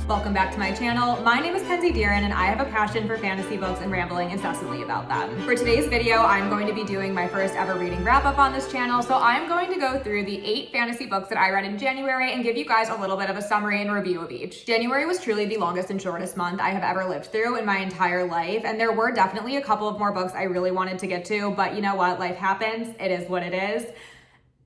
Welcome back to my channel. My name is Kenzie Deeren and I have a passion for fantasy books and rambling incessantly about them. For today's video, I'm going to be doing my first ever reading wrap up on this channel, so I'm going to go through the 8 fantasy books that I read in January and give you guys a little bit of a summary and review of each. January was truly the longest and shortest month I have ever lived through in my entire life, and there were definitely a couple of more books I really wanted to get to, but you know what? Life happens. It is what it is.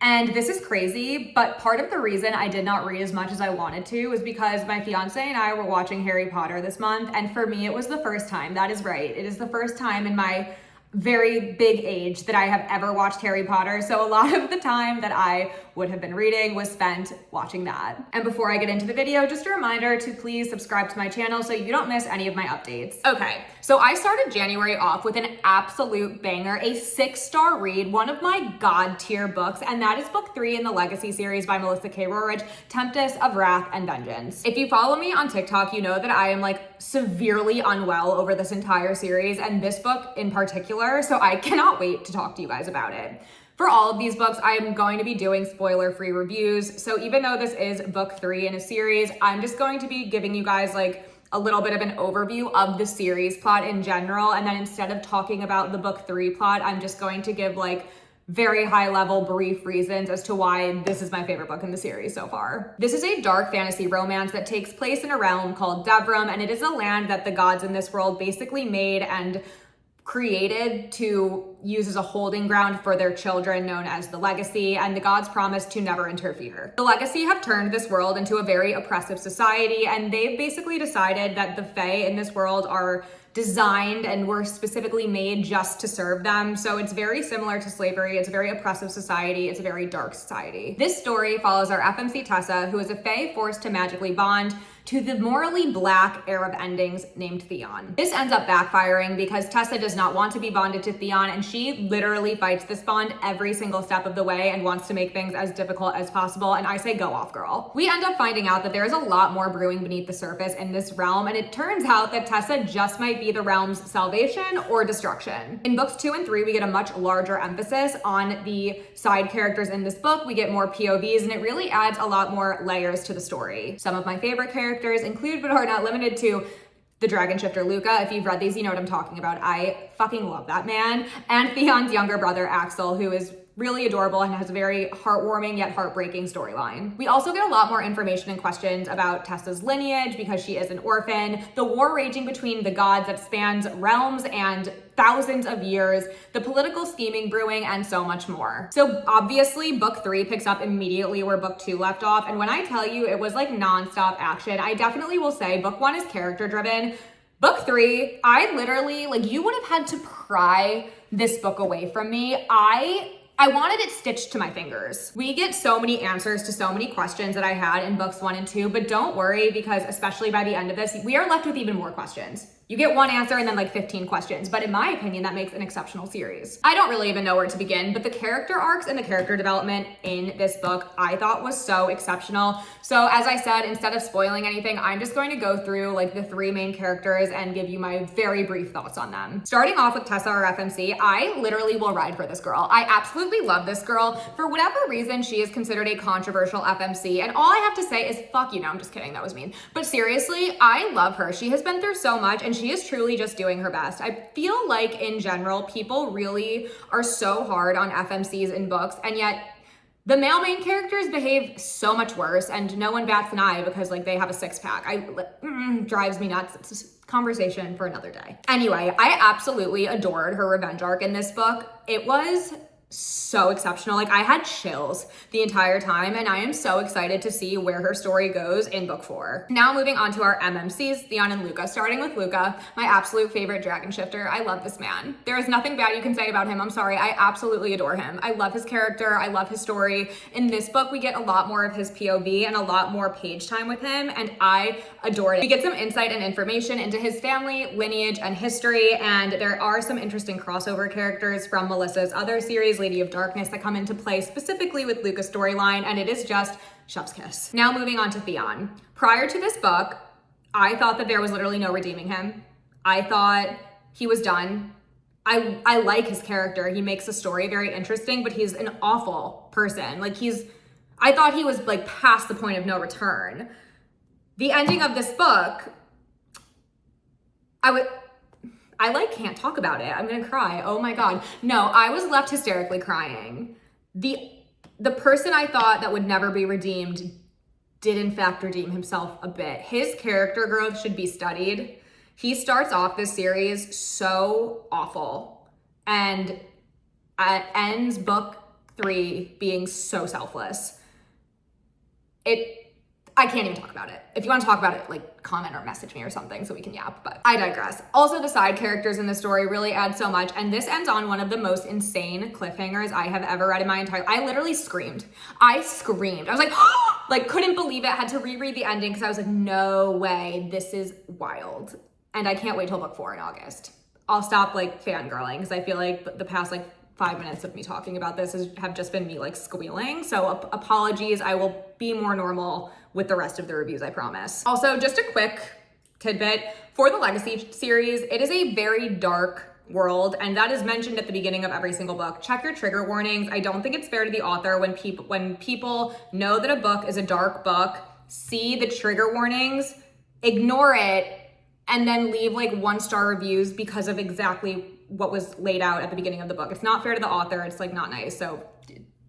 And this is crazy, but part of the reason I did not read as much as I wanted to was because my fiance and I were watching Harry Potter this month, and for me, it was the first time. That is right. It is the first time in my very big age that I have ever watched Harry Potter. So a lot of the time that I would have been reading was spent watching that. And before I get into the video, just a reminder to please subscribe to my channel so you don't miss any of my updates. Okay, so I started January off with an absolute banger, a 6-star read, one of my god tier books, and that is book 3 in the Legacy series by Melissa K. Roerich, Tempest of Wrath and Vengeance. If you follow me on TikTok, you know that I am like severely unwell over this entire series and this book in particular, so I cannot wait to talk to you guys about it. For all of these books, I am going to be doing spoiler-free reviews. So even though this is book 3 in a series, I'm just going to be giving you guys like a little bit of an overview of the series plot in general. And then instead of talking about the book 3 plot, I'm just going to give like very high level brief reasons as to why this is my favorite book in the series so far. This is a dark fantasy romance that takes place in a realm called Devram, and it is a land that the gods in this world basically made and created to use as a holding ground for their children known as the Legacy, and the gods promised to never interfere. The Legacy have turned this world into a very oppressive society, and they've basically decided that the Fae in this world are designed and were specifically made just to serve them. So it's very similar to slavery. It's a very oppressive society. It's a very dark society. This story follows our FMC Tessa, who is a Fae forced to magically bond to the morally black heir of endings named Theon. This ends up backfiring because Tessa does not want to be bonded to Theon, and she literally fights this bond every single step of the way and wants to make things as difficult as possible, and I say go off, girl. We end up finding out that there is a lot more brewing beneath the surface in this realm, and it turns out that Tessa just might be the realm's salvation or destruction. In books 2 and 3, we get a much larger emphasis on the side characters in this book. We get more POVs, and it really adds a lot more layers to the story. Some of my favorite characters include, but are not limited to, the dragon shifter Luca. If you've read these, you know what I'm talking about. I fucking love that man. And Theon's younger brother, Axel, who is really adorable and has a very heartwarming yet heartbreaking storyline. We also get a lot more information and questions about Tessa's lineage because she is an orphan, the war raging between the gods that spans realms and thousands of years, the political scheming brewing, and so much more. So obviously book 3 picks up immediately where book 2 left off, and when I tell you it was like nonstop action, I definitely will say book 1 is character driven. Book 3, I literally, like, you would have had to pry this book away from me. I wanted it stitched to my fingers. We get so many answers to so many questions that I had in books 1 and 2, but don't worry because especially by the end of this, we are left with even more questions. You get one answer and then like 15 questions, but in my opinion, that makes an exceptional series. I don't really even know where to begin, but the character arcs and the character development in this book I thought was so exceptional. So as I said, instead of spoiling anything, I'm just going to go through like the 3 main characters and give you my very brief thoughts on them. Starting off with Tessa, or FMC, I literally will ride for this girl. I absolutely love this girl. For whatever reason, she is considered a controversial FMC, and all I have to say is fuck you. No, I'm just kidding. That was mean. But seriously, I love her. She has been through so much, and she is truly just doing her best. I feel like in general, people really are so hard on FMCs in books, and yet the male main characters behave so much worse, and no one bats an eye because like they have a 6-pack. Drives me nuts. It's a conversation for another day. Anyway, I absolutely adored her revenge arc in this book. It was so exceptional. Like, I had chills the entire time, and I am so excited to see where her story goes in book 4. Now moving on to our MMCs, Theon and Luca. Starting with Luca, my absolute favorite dragon shifter. I love this man. There is nothing bad you can say about him. I'm sorry. I absolutely adore him. I love his character. I love his story. In this book, we get a lot more of his POV and a lot more page time with him, and I adored it. We get some insight and information into his family, lineage, and history, and there are some interesting crossover characters from Melissa's other series, Lady of Darkness, that come into play specifically with Luca's storyline, and it is just chef's kiss. Now moving on to Theon. Prior to this book, I thought that there was literally no redeeming him. I thought he was done. I like his character. He makes the story very interesting, but he's an awful person. Like, I thought he was like past the point of no return. The ending of this book, I like can't talk about it. I'm gonna cry. Oh my God. No, I was left hysterically crying. The person I thought that would never be redeemed did in fact redeem himself a bit. His character growth should be studied. He starts off this series so awful and ends book 3 being so selfless. I can't even talk about it. If you want to talk about it, like comment or message me or something so we can yap, but I digress. Also, the side characters in the story really add so much, and this ends on one of the most insane cliffhangers I have ever read in my entire, I literally screamed. I screamed. I was like, like couldn't believe it. Had to reread the ending because I was like, no way, this is wild. And I can't wait till book 4 in August. I'll stop like fangirling because I feel like the past like 5 minutes of me talking about this have just been me like squealing. So apologies, I will be more normal with the rest of the reviews, I promise. Also, just a quick tidbit for the Legacy series, it is a very dark world, and that is mentioned at the beginning of every single book. Check your trigger warnings. I don't think it's fair to the author when people know that a book is a dark book, see the trigger warnings, ignore it, and then leave like 1-star reviews because of exactly what was laid out at the beginning of the book. It's not fair to the author. It's like not nice. So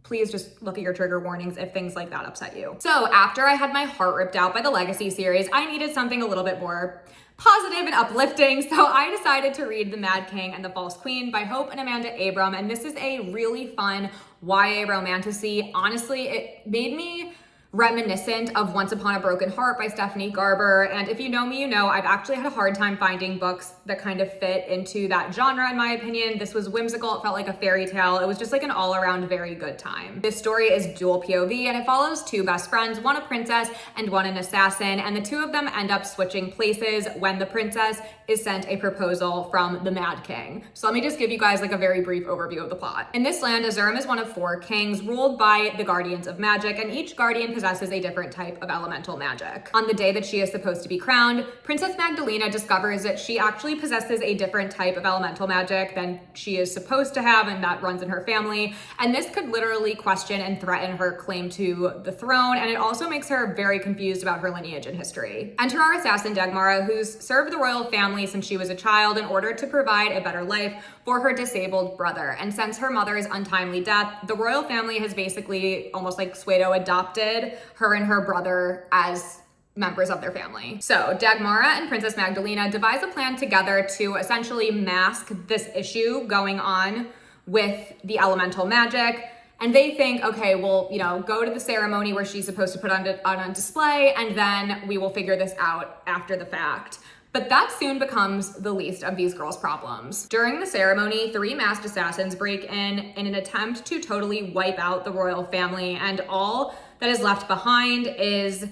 please just look at your trigger warnings if things like that upset you. So after I had my heart ripped out by the Legacy series, I needed something a little bit more positive and uplifting. So I decided to read The Mad King and the False Queen by Hope and Amanda Abram. And this is a really fun YA romantasy. Honestly, it made me reminiscent of Once Upon a Broken Heart by Stephanie Garber. And if you know me, you know I've actually had a hard time finding books that kind of fit into that genre, in my opinion. This was whimsical. It felt like a fairy tale. It was just like an all-around very good time. This story is dual POV, and it follows 2 best friends, one a princess and one an assassin, and the 2 of them end up switching places when the princess is sent a proposal from the Mad King. So let me just give you guys like a very brief overview of the plot. In this land, Azurim is one of 4 kings ruled by the guardians of magic, and each guardian possesses a different type of elemental magic. On the day that she is supposed to be crowned, Princess Magdalena discovers that she actually possesses a different type of elemental magic than she is supposed to have, and that runs in her family. And this could literally question and threaten her claim to the throne, and it also makes her very confused about her lineage and history. Enter our assassin Dagmara, who's served the royal family since she was a child in order to provide a better life for her disabled brother. And since her mother's untimely death, the royal family has basically almost like Suedo adopted her and her brother as members of their family. So Dagmara and Princess Magdalena devise a plan together to essentially mask this issue going on with the elemental magic. And they think, okay, we'll, go to the ceremony where she's supposed to put on display, and then we will figure this out after the fact. But that soon becomes the least of these girls' problems. During the ceremony, 3 masked assassins break in an attempt to totally wipe out the royal family, and all that is left behind is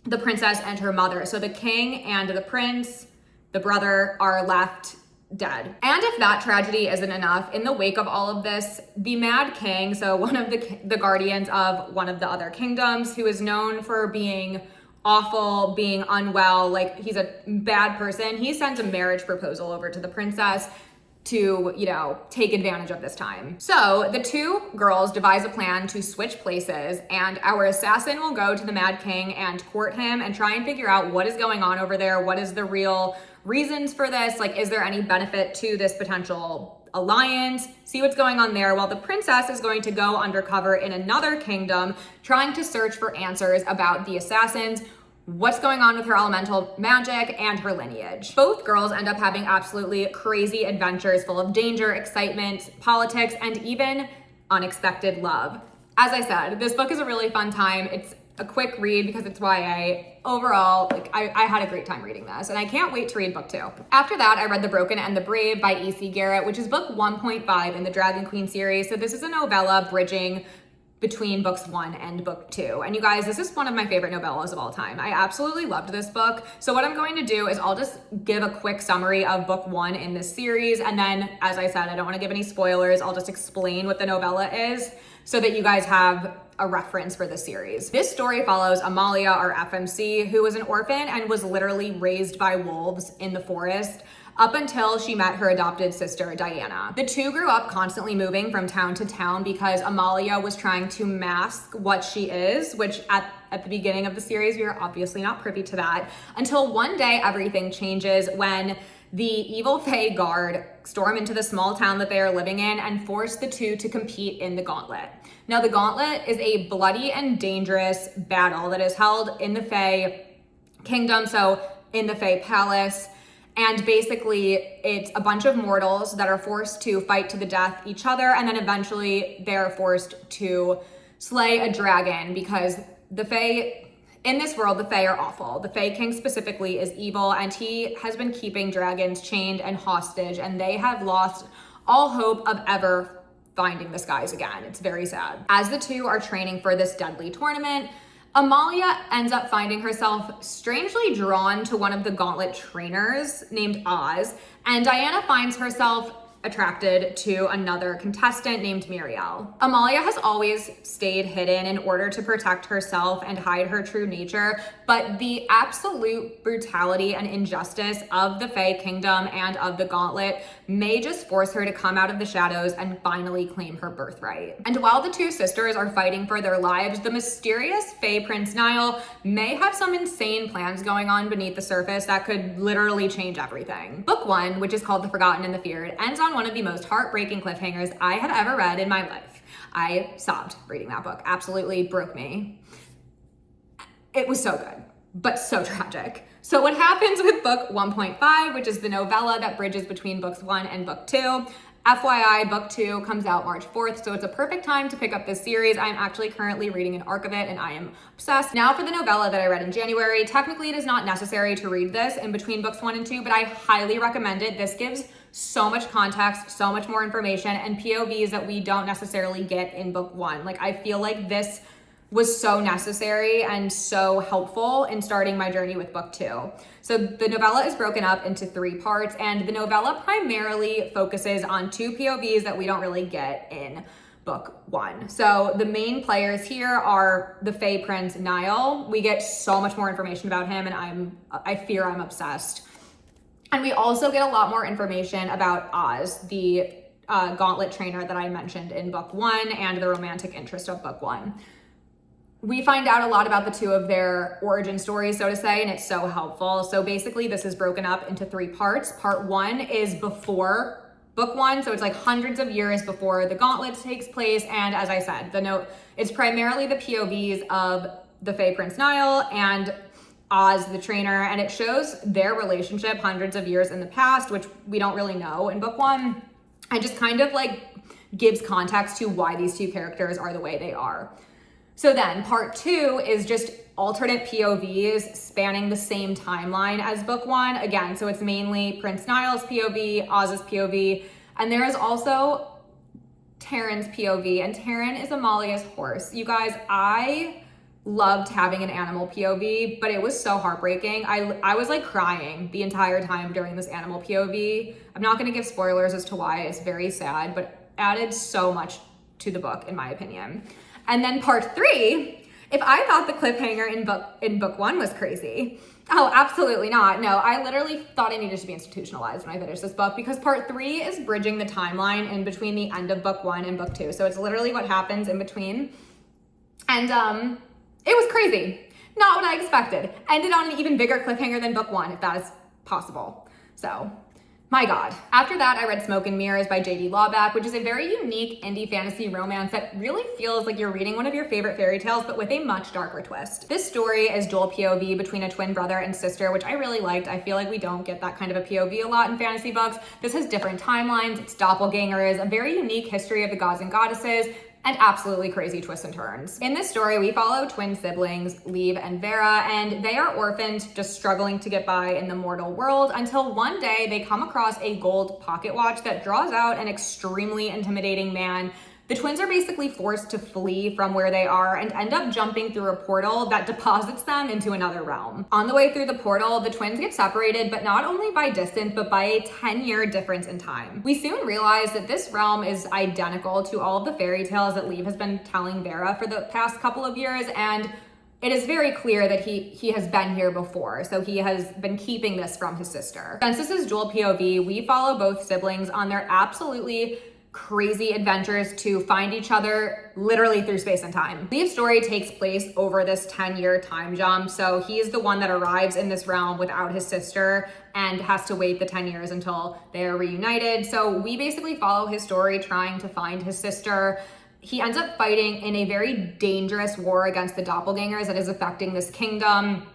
the princess and her mother. So the king and the prince, the brother, are left dead. And if that tragedy isn't enough, in the wake of all of this, the Mad King, so one of the guardians of one of the other kingdoms, who is known for being awful, being unwell, like he's a bad person, he sends a marriage proposal over to the princess to, take advantage of this time. So the 2 girls devise a plan to switch places, and our assassin will go to the Mad King and court him and try and figure out what is going on over there. What is the real reasons for this? Like, is there any benefit to this potential alliance? See what's going on there, while the princess is going to go undercover in another kingdom, trying to search for answers about the assassins, what's going on with her elemental magic, and her lineage. Both girls end up having absolutely crazy adventures full of danger, excitement, politics, and even unexpected love. As I said, this book is a really fun time. It's a quick read because it's YA. Overall, I had a great time reading this, and I can't wait to read book 2. After that, I read The Broken and the Brave by E.C. Garrett, which is book 1.5 in the Dragon Queen series. So this is a novella bridging between books 1 and book 2. And you guys, this is one of my favorite novellas of all time. I absolutely loved this book. So what I'm going to do is I'll just give a quick summary of book 1 in this series. And then, as I said, I don't want to give any spoilers. I'll just explain what the novella is so that you guys have a reference for the series. This story follows Amalia, our FMC, who was an orphan and was literally raised by wolves in the forest. up until she met her adopted sister, Diana. The two grew up constantly moving from town to town because Amalia was trying to mask what she is, which at the beginning of the series, we were obviously not privy to that, until one day everything changes when the evil Fae guard storm into the small town that they are living in and force the two to compete in the gauntlet. Now, the gauntlet is a bloody and dangerous battle that is held in the Fae kingdom, so in the Fae palace. And basically, it's a bunch of mortals that are forced to fight to the death each other, and then eventually they're forced to slay a dragon because the Fae, in this world, the Fae are awful. The Fae King specifically is evil, and he has been keeping dragons chained and hostage, and they have lost all hope of ever finding the skies again. It's very sad. As the two are training for this deadly tournament, Amalia ends up finding herself strangely drawn to one of the gauntlet trainers named Oz, and Diana finds herself attracted to another contestant named Muriel. Amalia has always stayed hidden in order to protect herself and hide her true nature, but the absolute brutality and injustice of the Fae Kingdom and of the Gauntlet may just force her to come out of the shadows and finally claim her birthright. And while the two sisters are fighting for their lives, the mysterious Fae Prince Niall may have some insane plans going on beneath the surface that could literally change everything. Book 1, which is called The Forgotten and the Feared, ends on one of the most heartbreaking cliffhangers I have ever read in my life. I sobbed reading that book. Absolutely broke me. It was so good, but so tragic. So what happens with book 1.5, which is the novella that bridges between books 1 and book 2? FYI, book 2 comes out March 4th, so it's a perfect time to pick up this series. I'm actually currently reading an arc of it, and I am obsessed. Now for the novella that I read in January. Technically, it is not necessary to read this in between books 1 and 2, but I highly recommend it. This gives so much context, so much more information, and POVs that we don't necessarily get in book 1. Like, I feel like this was so necessary and so helpful in starting my journey with book 2. So the novella is broken up into 3 parts, and the novella primarily focuses on 2 POVs that we don't really get in book 1. So the main players here are the Fae Prince Niall. We get so much more information about him, and I fear I'm obsessed. And we also get a lot more information about Oz, the gauntlet trainer that I mentioned in book 1, and the romantic interest of book 1. We find out a lot about the two of their origin stories, so to say, and it's so helpful. So basically, this is broken up into 3 parts. Part 1 is before book 1, so it's like hundreds of years before the gauntlet takes place. And as I said, it's primarily the POVs of the Fae Prince Niall and Oz, the trainer, and it shows their relationship hundreds of years in the past, which we don't really know in book 1. And just kind of like gives context to why these 2 characters are the way they are. So then part 2 is just alternate POVs spanning the same timeline as book 1. Again, so it's mainly Prince Niall's POV, Oz's POV, and there is also Taryn's POV, and Taryn is Amalia's horse. You guys, I loved having an animal POV, but it was so heartbreaking. I was like crying the entire time during this animal POV. I'm not gonna give spoilers as to why, it's very sad, but added so much to the book in my opinion. And then part 3, if I thought the cliffhanger in book 1 was crazy, oh, absolutely not. No, I literally thought I needed to be institutionalized when I finished this book, because part 3 is bridging the timeline in between the end of book 1 and book 2. So it's literally what happens in between. And it was crazy. Not what I expected. Ended on an even bigger cliffhanger than book 1, if that is possible. So, my God. After that, I read Smoke and Mirrors by J.D. Lawback, which is a very unique indie fantasy romance that really feels like you're reading one of your favorite fairy tales, but with a much darker twist. This story is dual POV between a twin brother and sister, which I really liked. I feel like we don't get that kind of a POV a lot in fantasy books. This has different timelines, it's doppelgangers, a very unique history of the gods and goddesses, and absolutely crazy twists and turns. In this story, we follow twin siblings, Liv and Vera, and they are orphaned, just struggling to get by in the mortal world, until one day they come across a gold pocket watch that draws out an extremely intimidating man. The twins are basically forced to flee from where they are and end up jumping through a portal that deposits them into another realm. On the way through the portal, the twins get separated, but not only by distance, but by a 10-year difference in time. We soon realize that this realm is identical to all of the fairy tales that Liv has been telling Vera for the past couple of years, and it is very clear that he has been here before, so he has been keeping this from his sister. Since this is dual POV, we follow both siblings on their absolutely crazy adventures to find each other literally through space and time. Leaf's story takes place over this 10-year time jump, so he's the one that arrives in this realm without his sister and has to wait the 10 years until they're reunited. So we basically follow his story trying to find his sister. He ends up fighting in a very dangerous war against the doppelgangers that is affecting this kingdom.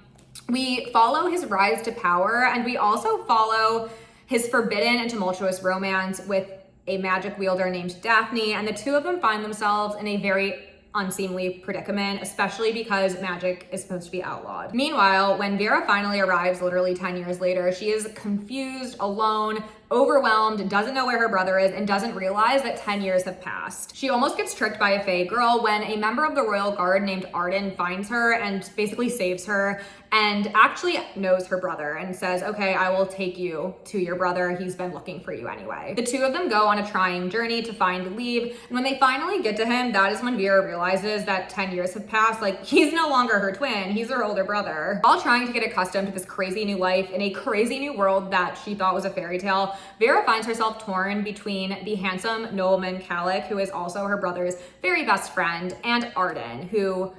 We follow his rise to power, and we also follow his forbidden and tumultuous romance with a magic wielder named Daphne, and the two of them find themselves in a very unseemly predicament, especially because magic is supposed to be outlawed. Meanwhile, when Vera finally arrives literally 10 years later, she is confused, alone, overwhelmed, doesn't know where her brother is, and doesn't realize that 10 years have passed. She almost gets tricked by a fae girl when a member of the royal guard named Arden finds her and basically saves her, and actually knows her brother and says, okay, I will take you to your brother. He's been looking for you anyway. The two of them go on a trying journey to find Leave, and when they finally get to him, that is when Vera realizes that 10 years have passed. Like, he's no longer her twin, he's her older brother. While trying to get accustomed to this crazy new life in a crazy new world that she thought was a fairy tale, Vera finds herself torn between the handsome nobleman Calic, who is also her brother's very best friend, and Arden, who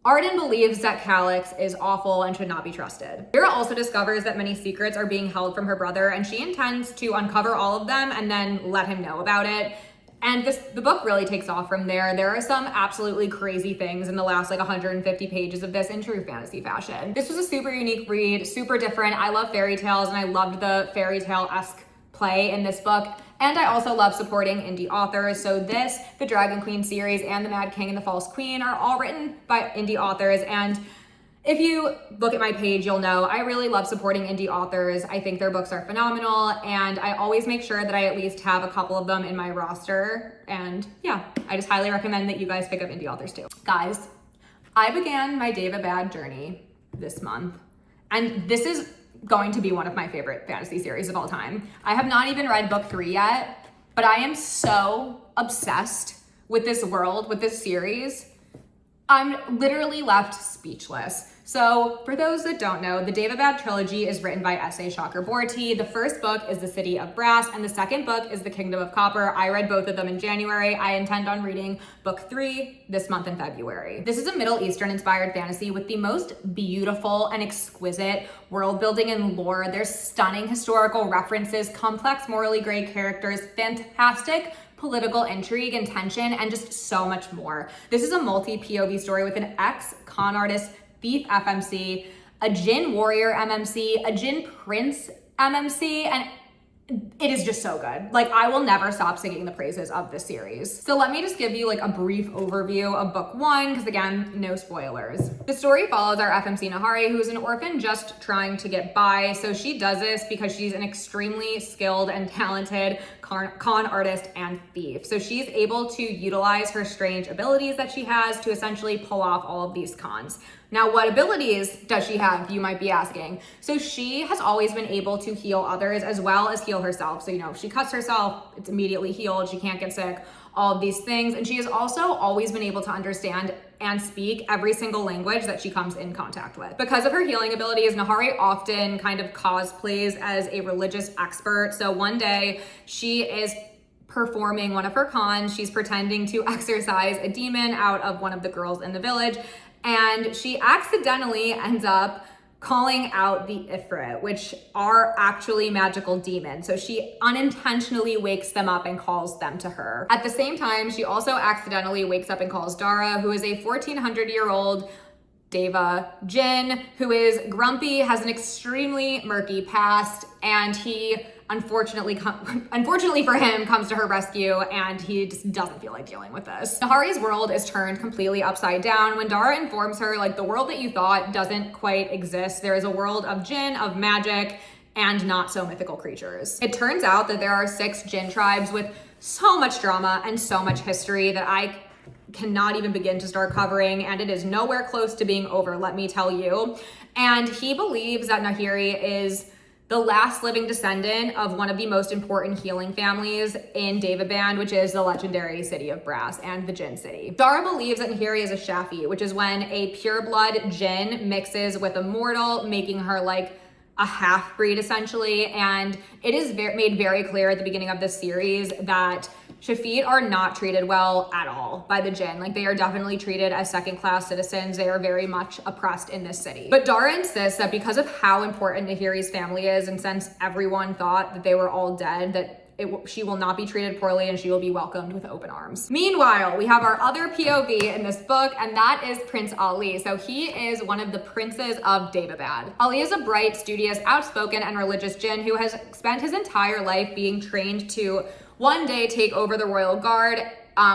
Arden believes that Calix is awful and should not be trusted. Vera also discovers that many secrets are being held from her brother, and she intends to uncover all of them and then let him know about it. And the book really takes off from there. There are some absolutely crazy things in the last 150 pages of this in true fantasy fashion. This was a super unique read, super different. I love fairy tales, and I loved the fairy tale-esque play in this book. And I also love supporting indie authors. So this, the Dragon Queen series, and the Mad King and the False Queen are all written by indie authors. And if you look at my page, you'll know I really love supporting indie authors. I think their books are phenomenal, and I always make sure that I at least have a couple of them in my roster. And yeah, I just highly recommend that you guys pick up indie authors too. Guys, I began my Daeva Bad journey this month, and this is going to be one of my favorite fantasy series of all time. I have not even read book 3 yet, but I am so obsessed with this world, with this series. I'm literally left speechless. So for those that don't know, the Daeva Bad trilogy is written by S.A. Chakraborty. The first book is The City of Brass, and the second book is The Kingdom of Copper. I read both of them in January. I intend on reading book 3 this month in February. This is a Middle Eastern inspired fantasy with the most beautiful and exquisite world building and lore. There's stunning historical references, complex morally gray characters, fantastic political intrigue and tension, and just so much more. This is a multi-POV story with an ex-con artist, thief FMC, a Jinn warrior MMC, a Jinn prince MMC, and it is just so good. I will never stop singing the praises of this series. So let me just give you a brief overview of book 1, because again, no spoilers. The story follows our FMC Nahari, who is an orphan just trying to get by. So she does this because she's an extremely skilled and talented con artist and thief. So she's able to utilize her strange abilities that she has to essentially pull off all of these cons. Now, what abilities does she have, you might be asking? So she has always been able to heal others as well as heal herself. So, if she cuts herself, it's immediately healed. She can't get sick, all of these things. And she has also always been able to understand and speak every single language that she comes in contact with. Because of her healing abilities, Nahari often kind of cosplays as a religious expert. So one day she is performing one of her cons. She's pretending to exorcise a demon out of one of the girls in the village, and she accidentally ends up calling out the Ifrit, which are actually magical demons. So she unintentionally wakes them up and calls them to her. At the same time, she also accidentally wakes up and calls Dara, who is a 1400-year-old Daeva Jinn, who is grumpy, has an extremely murky past, and he unfortunately for him, comes to her rescue, and he just doesn't feel like dealing with this. Nahari's world is turned completely upside down when Dara informs her, the world that you thought doesn't quite exist. There is a world of Jinn, of magic, and not so mythical creatures. It turns out that there are 6 Jinn tribes with so much drama and so much history that I cannot even begin to start covering, and it is nowhere close to being over, let me tell you. And he believes that Nahiri is the last living descendant of one of the most important healing families in Daevabad, which is the legendary city of Brass and the Jinn City. Dara believes that Nahiri is a Shafi, which is when a pureblood Jinn mixes with a mortal, making her like a half-breed essentially. And it is made very clear at the beginning of this series that Shafit are not treated well at all by the Jinn. Like, they are definitely treated as second-class citizens. They are very much oppressed in this city. But Dara insists that because of how important Nahiri's family is, and since everyone thought that they were all dead, that she will not be treated poorly and she will be welcomed with open arms. Meanwhile, we have our other POV in this book, and that is Prince Ali. So he is one of the princes of Daevabad. Ali is a bright, studious, outspoken, and religious Jinn who has spent his entire life being trained to one day take over the royal guard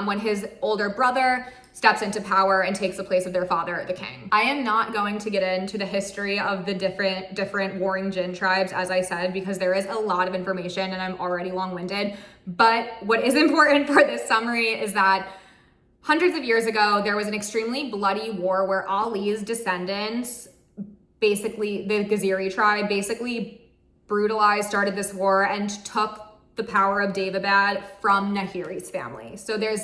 when his older brother steps into power and takes the place of their father, the king. I am not going to get into the history of the different warring Jinn tribes, as I said, because there is a lot of information and I'm already long-winded. But what is important for this summary is that hundreds of years ago, there was an extremely bloody war where Ali's descendants, basically the Gaziri tribe, basically started this war and took the power of Daevabad from Nahiri's family. So there's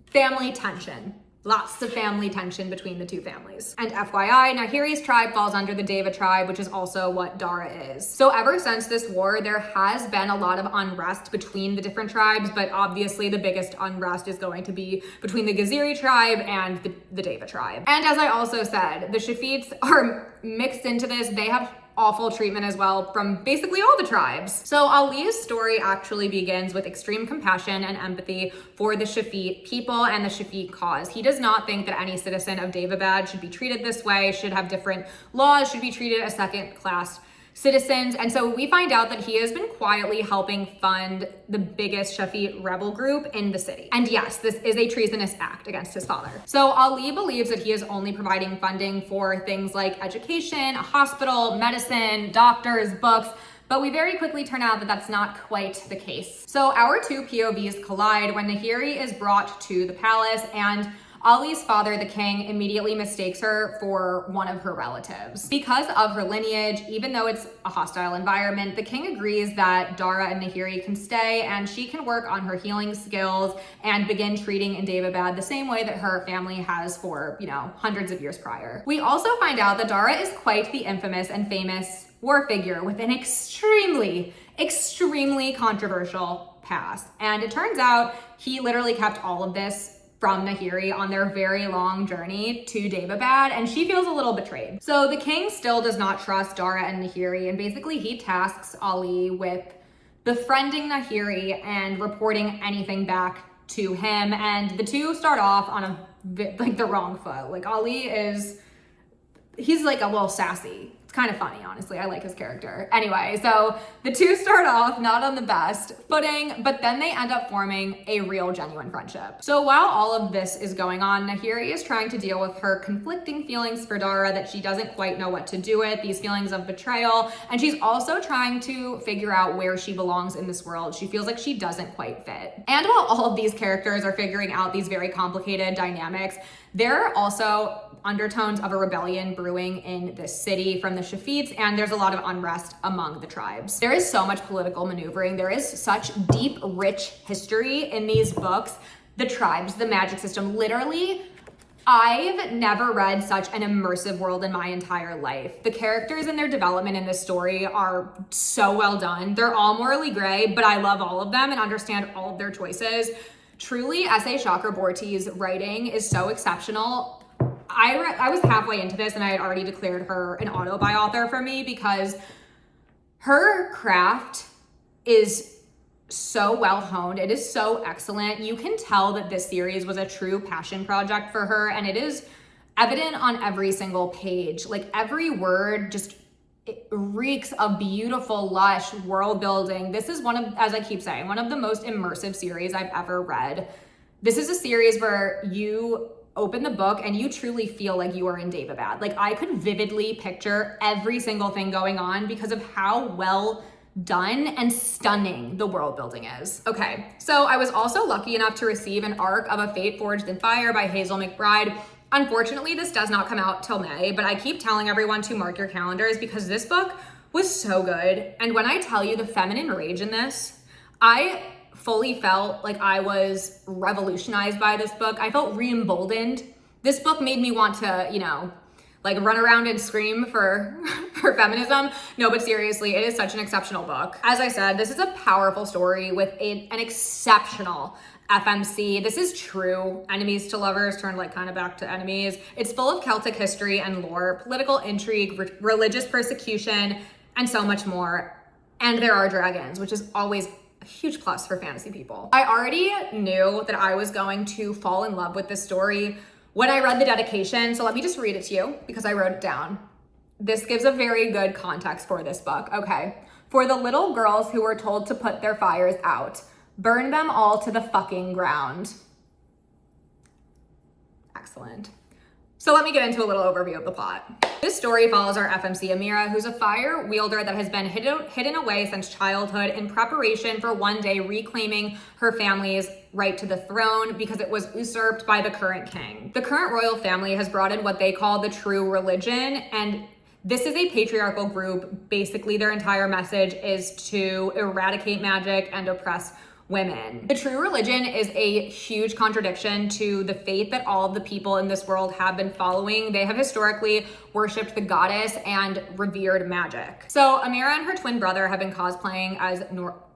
family tension. Lots of family tension between the two families. And FYI, Nahiri's tribe falls under the Deva tribe, which is also what Dara is. So ever since this war, there has been a lot of unrest between the different tribes, but obviously the biggest unrest is going to be between the Gaziri tribe and the Deva tribe. And as I also said, the Shafits are mixed into this. They have awful treatment as well from basically all the tribes. So Ali's story actually begins with extreme compassion and empathy for the Shafit people and the Shafit cause. He does not think that any citizen of Daevabad should be treated this way, should have different laws, should be treated as second-class citizens. And so we find out that he has been quietly helping fund the biggest Shafit rebel group in the city. And yes, this is a treasonous act against his father. So Ali believes that he is only providing funding for things like education, a hospital, medicine, doctors, books, but we very quickly turn out that that's not quite the case. So our two POVs collide when Nahiri is brought to the palace, and Ali's father, the king, immediately mistakes her for one of her relatives. Because of her lineage, even though it's a hostile environment, the king agrees that Dara and Nahiri can stay and she can work on her healing skills and begin treating in Daevabad the same way that her family has for, hundreds of years prior. We also find out that Dara is quite the infamous and famous war figure with an extremely controversial past. And it turns out he literally kept all of this from Nahiri on their very long journey to Daevabad, and she feels a little betrayed. So the king still does not trust Dara and Nahiri, and basically he tasks Ali with befriending Nahiri and reporting anything back to him, and the two start off on the wrong foot. Like, he's like a little sassy. It's kind of funny, honestly. I like his character. Anyway, so the two start off not on the best footing, but then they end up forming a real, genuine friendship. So while all of this is going on, Nahiri is trying to deal with her conflicting feelings for Dara that she doesn't quite know what to do with, these feelings of betrayal, and she's also trying to figure out where she belongs in this world. She feels like she doesn't quite fit. And while all of these characters are figuring out these very complicated dynamics, there are also undertones of a rebellion brewing in this city from the Shafits, and there's a lot of unrest among the tribes. There is so much political maneuvering. There is such deep, rich history in these books. The tribes, the magic system, literally, I've never read such an immersive world in my entire life. The characters and their development in this story are so well done. They're all morally gray, but I love all of them and understand all of their choices. Truly, S.A. Chakraborty's writing is so exceptional. I was halfway into this and I had already declared her an auto-buy author for me because her craft is so well honed. It is so excellent. You can tell that this series was a true passion project for her, and it is evident on every single page. Like, every word just it reeks of beautiful, lush world building. This is one of, as I keep saying, one of the most immersive series I've ever read. This is a series where you open the book and you truly feel like you are in Daevabad. Like, I could vividly picture every single thing going on because of how well done and stunning the world building is. Okay, so I was also lucky enough to receive an arc of A Fate Forged in Fire by Hazel McBride. Unfortunately, this does not come out till May, but I keep telling everyone to mark your calendars because this book was so good. And when I tell you the feminine rage in this, I fully felt like I was revolutionized by this book. I felt re-emboldened. This book made me want to, you know, like run around and scream for feminism. No, but seriously, it is such an exceptional book. As I said, this is a powerful story with an exceptional FMC. This is true enemies to lovers turned like kind of back to enemies. It's full of Celtic history and lore, political intrigue, religious persecution, and so much more. And there are dragons, which is always a huge plus for fantasy people. I already knew that I was going to fall in love with this story when I read the dedication. So let me just read it to you because I wrote it down. This gives a very good context for this book. Okay. For the little girls who were told to put their fires out, burn them all to the fucking ground. Excellent. So let me get into a little overview of the plot. This story follows our FMC Amira, who's a fire wielder that has been hidden away since childhood in preparation for one day reclaiming her family's right to the throne because it was usurped by the current king. The current royal family has brought in what they call the true religion, and this is a patriarchal group. Basically, their entire message is to eradicate magic and oppress women. The true religion is a huge contradiction to the faith that all of the people in this world have been following. They have historically worshipped the goddess and revered magic. So Amira and her twin brother have been cosplaying as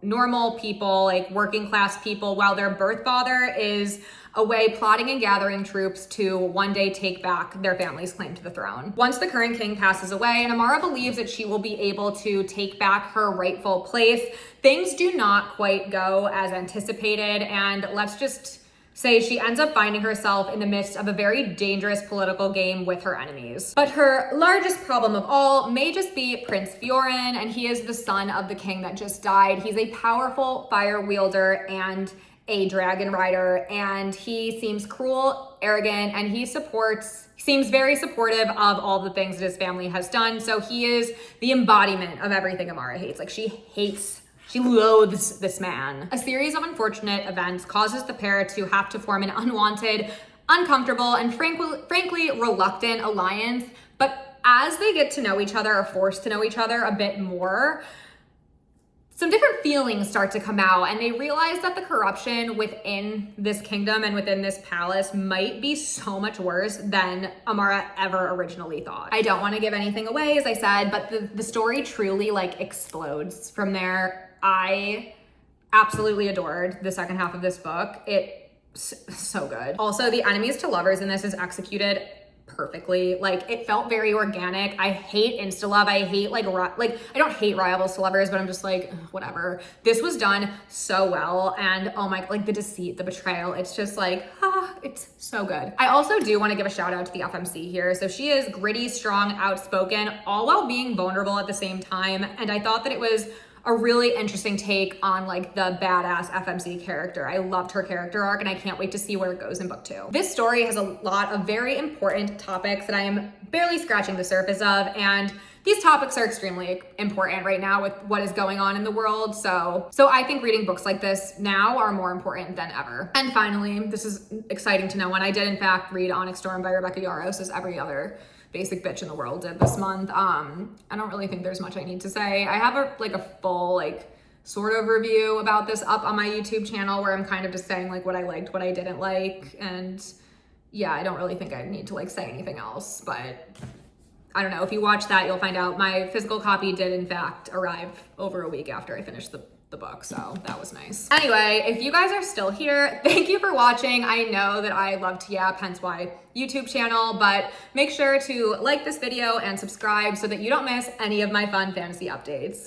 normal people, like working class people, while their birth father is away plotting and gathering troops to one day take back their family's claim to the throne. Once the current king passes away, and Amara believes that she will be able to take back her rightful place, things do not quite go as anticipated, and let's just say she ends up finding herself in the midst of a very dangerous political game with her enemies. But her largest problem of all may just be Prince Fiorin, and he is the son of the king that just died. He's a powerful fire wielder and a dragon rider, and he seems cruel, arrogant, and he seems very supportive of all the things that his family has done. So he is the embodiment of everything Amara hates. Like she loathes this man. A series of unfortunate events causes the pair to have to form an unwanted, uncomfortable, and frankly reluctant alliance. But as they get to know each other, or forced to know each other a bit more, some different feelings start to come out, and they realize that the corruption within this kingdom and within this palace might be so much worse than Amara ever originally thought. I don't want to give anything away, as I said, but the story truly like explodes from there. I absolutely adored the second half of this book. It's so good. Also, the enemies to lovers in this is executed perfectly. Like it felt very organic. I hate insta love. I hate like I don't hate rivals to lovers, but I'm just like whatever. This was done so well, and oh my, like the deceit, the betrayal, it's just like it's so good. I also do want to give a shout out to the FMC here. So she is gritty, strong, outspoken, all while being vulnerable at the same time, and I thought that it was a really interesting take on like the badass FMC character. I loved her character arc, and I can't wait to see where it goes in book 2. This story has a lot of very important topics that I am barely scratching the surface of, and these topics are extremely important right now with what is going on in the world. So I think reading books like this now are more important than ever. And finally, this is exciting to know, when I did in fact read Onyx Storm by Rebecca Yarros, as every other basic bitch in the world did this month. I don't really think there's much I need to say. I have a full sort of review about this up on my YouTube channel, where I'm kind of just saying like what I liked, what I didn't like, and yeah, I don't really think I need to say anything else, but I don't know. If you watch that, you'll find out my physical copy did in fact arrive over a week after I finished the book, so that was nice. Anyway, if you guys are still here, thank you for watching. I know that I love to yap, hence why YouTube channel, but make sure to like this video and subscribe so that you don't miss any of my fun fantasy updates.